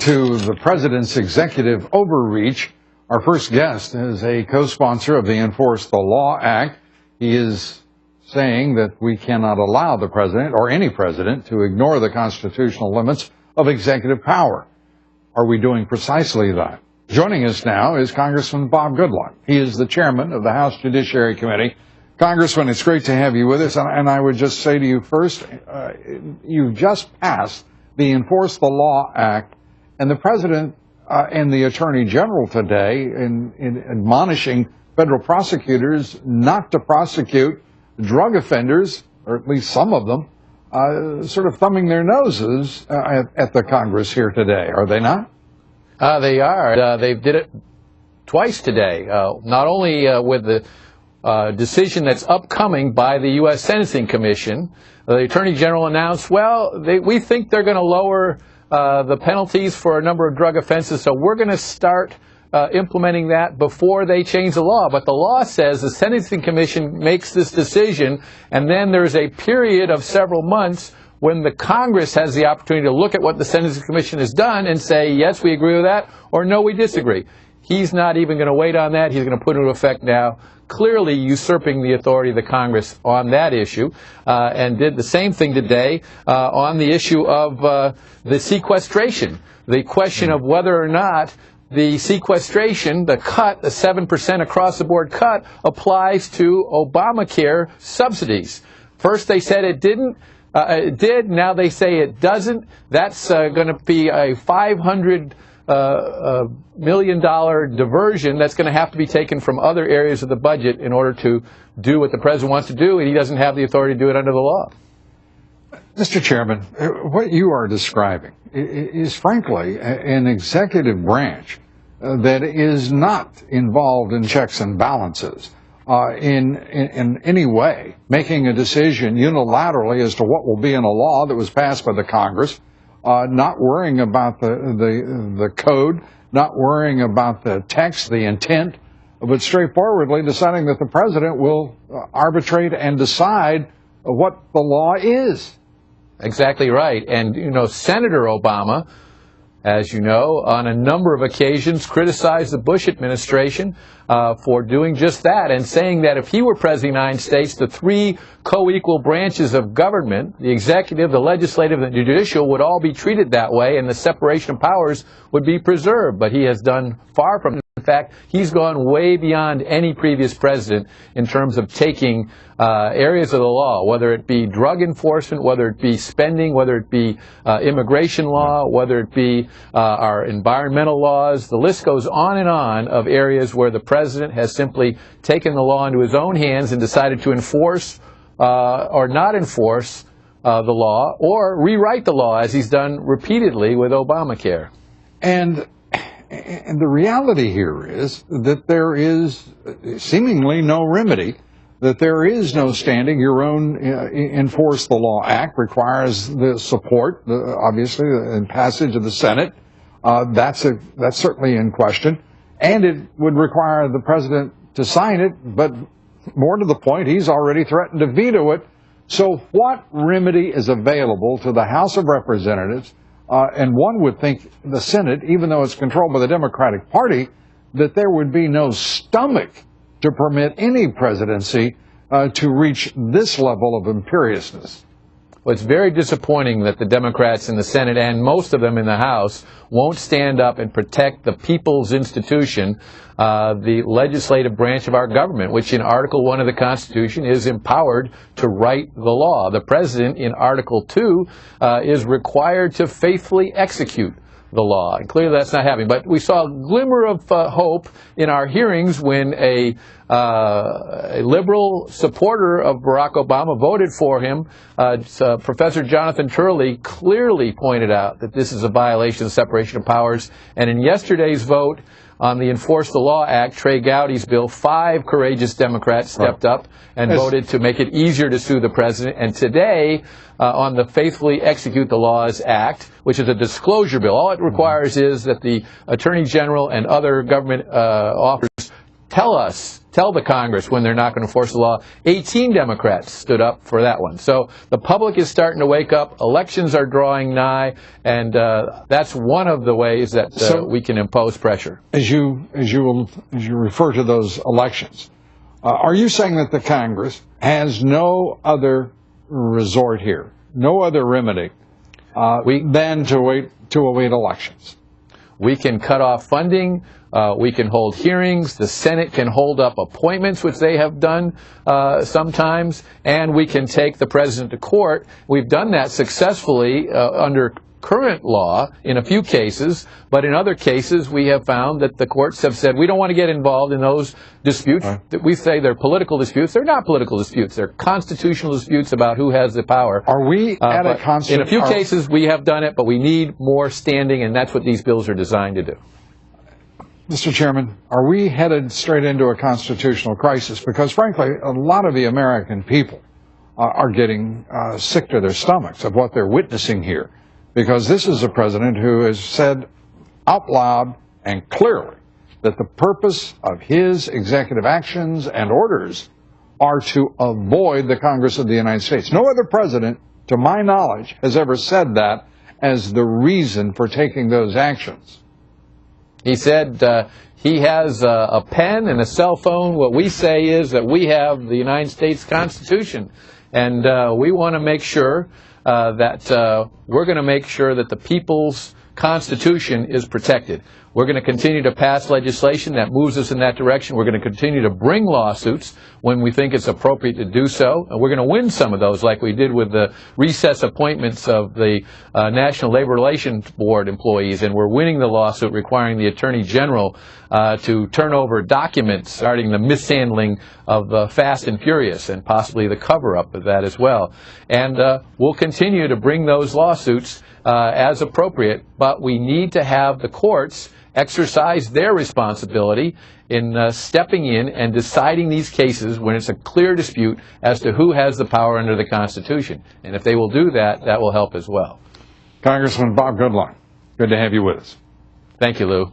to the president's executive overreach. Our first guest is a co-sponsor of the Enforce the Law Act. He is saying that we cannot allow the president or any president to ignore the constitutional limits of executive power. Are we doing precisely that? Joining us now is Congressman Bob Goodlatte. He is the chairman of the House Judiciary Committee. Congressman, it's great to have you with us. And I would just say to you first, you've just passed the Enforce the Law Act, and the president and the attorney general today in admonishing federal prosecutors not to prosecute drug offenders, or at least some of them, sort of thumbing their noses at the Congress here today, are they not? They are. They did it twice today, not only with the decision that's upcoming by the U.S. Sentencing Commission. The Attorney General announced, we think they're going to lower the penalties for a number of drug offenses, so we're going to start implementing that before they change the law. But the law says the Sentencing Commission makes this decision, and then there's a period of several months when the Congress has the opportunity to look at what the Sentencing Commission has done and say, yes, we agree with that, or no, we disagree. He's not even going to wait on that. He's going to put it into effect now, clearly usurping the authority of the Congress on that issue, and did the same thing today on the issue of the sequestration. The question of whether or not the sequestration, the cut, the 7% across-the-board cut, applies to Obamacare subsidies. First they said it didn't. It did. Now they say it doesn't. That's going to be a $500 million diversion that's going to have to be taken from other areas of the budget in order to do what the president wants to do, and he doesn't have the authority to do it under the law. Mr. Chairman, what you are describing is frankly an executive branch that is not involved in checks and balances in any way, making a decision unilaterally as to what will be in a law that was passed by the Congress, not worrying about the code, not worrying about the text, the intent, but straightforwardly deciding that the president will arbitrate and decide what the law is. Exactly right. And, Senator Obama, as you know, on a number of occasions criticized the Bush administration for doing just that, and saying that if he were president of the United States, the three co-equal branches of government, the executive, the legislative, and the judicial, would all be treated that way, and the separation of powers would be preserved. But he has done far from it. In fact, he's gone way beyond any previous president in terms of taking areas of the law, whether it be drug enforcement, whether it be spending, whether it be immigration law, whether it be our environmental laws. The list goes on and on of areas where the president has simply taken the law into his own hands and decided to enforce or not enforce the law, or rewrite the law, as he's done repeatedly with Obamacare. And the reality here is that there is seemingly no remedy, that there is no standing. Your own Enforce the Law Act requires the support, obviously, and passage of the Senate. That's certainly in question. And it would require the president to sign it, but more to the point, he's already threatened to veto it. So what remedy is available to the House of Representatives? And one would think the Senate, even though it's controlled by the Democratic Party, that there would be no stomach to permit any presidency to reach this level of imperiousness. Well, it's very disappointing that the Democrats in the Senate, and most of them in the House, won't stand up and protect the people's institution, the legislative branch of our government, which in Article 1 of the Constitution is empowered to write the law. The President in Article 2 is required to faithfully execute the law. And clearly that's not happening. But we saw a glimmer of hope in our hearings when a liberal supporter of Barack Obama voted for him. Professor Jonathan Turley clearly pointed out that this is a violation of separation of powers. And in yesterday's vote on the Enforce the Law Act, Trey Gowdy's bill, 5 courageous Democrats stepped up and voted to make it easier to sue the president. And today, on the Faithfully Execute the Laws Act, which is a disclosure bill, all it requires is that the Attorney General and other government officers tell the Congress when they're not going to enforce the law. 18 Democrats stood up for that one. So the public is starting to wake up. Elections are drawing nigh, and that's one of the ways that we can impose pressure. As you refer to those elections, are you saying that the Congress has no other resort here, no other remedy than to await elections? We can cut off funding. We can hold hearings. The Senate can hold up appointments, which they have done sometimes, and we can take the president to court. We've done that successfully under current law in a few cases, but in other cases we have found that the courts have said we don't want to get involved in those disputes. That we say they're political disputes. They're not political disputes. They're constitutional disputes about who has the power. Are we at a in a few cases we have done it, but we need more standing, and that's what these bills are designed to do. Mr. Chairman, are we headed straight into a constitutional crisis? Because frankly, a lot of the American people are getting sick to their stomachs of what they're witnessing here. Because this is a president who has said out loud and clearly that the purpose of his executive actions and orders are to avoid the Congress of the United States. No other president, to my knowledge, has ever said that as the reason for taking those actions. He said he has a pen and a cell phone. What we say is that we have the United States Constitution, and we want to make sure that we're going to make sure that the people's Constitution is protected. We're going to continue to pass legislation that moves us in that direction. We're going to continue to bring lawsuits when we think it's appropriate to do so. And we're going to win some of those, like we did with the recess appointments of the National Labor Relations Board employees. And we're winning the lawsuit requiring the Attorney General to turn over documents regarding the mishandling of Fast and Furious and possibly the cover-up of that as well. And we'll continue to bring those lawsuits as appropriate, but we need to have the courts exercise their responsibility in stepping in and deciding these cases when it's a clear dispute as to who has the power under the Constitution. And if they will do that, that will help as well. Congressman Bob Goodlatte, good to have you with us. Thank you, Lou.